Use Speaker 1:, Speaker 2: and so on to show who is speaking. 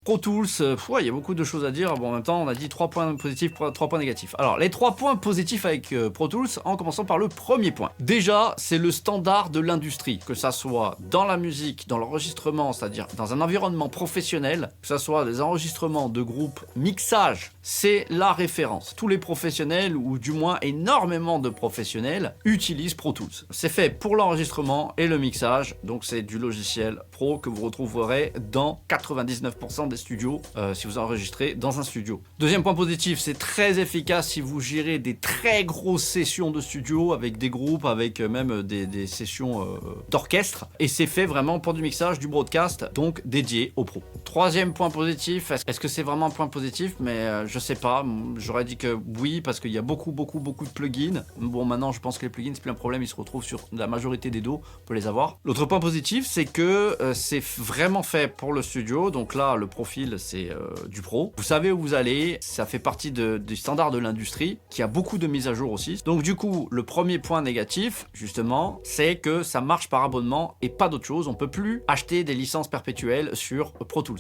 Speaker 1: Pro Tools, ouais, il y a beaucoup de choses à dire. Bon, en même temps, on a dit 3 points positifs, 3 points négatifs. Alors, les 3 points positifs avec Pro Tools, en commençant par le premier point. Déjà, c'est le standard de l'industrie, que ça soit dans la musique, dans l'enregistrement, c'est-à-dire dans un environnement professionnel, que ça soit des enregistrements de groupes, mixage, c'est la référence. Tous les professionnels, ou du moins énormément de professionnels, utilisent Pro Tools. C'est fait pour l'enregistrement et le mixage, donc c'est du logiciel pro que vous retrouverez dans 99% des studios si vous enregistrez dans un studio. Deuxième point positif, c'est très efficace si vous gérez des très grosses sessions de studio avec des groupes, avec même des sessions d'orchestre, et c'est fait vraiment pour du mixage, du broadcast, donc dédié aux pros. Troisième point positif, est-ce que c'est vraiment un point positif? Mais je sais pas, j'aurais dit que oui, parce qu'il y a beaucoup de plugins. Bon, maintenant je pense que les plugins c'est plus un problème, ils se retrouvent sur la majorité des dos, on peut les avoir. L'autre point positif, c'est que c'est vraiment fait pour le studio, donc là le profil c'est du pro. Vous savez où vous allez, ça fait partie du standard de l'industrie, qui a beaucoup de mises à jour aussi. Donc du coup, le premier point négatif, justement, c'est que ça marche par abonnement et pas d'autre chose. On peut plus acheter des licences perpétuelles sur Pro Tools.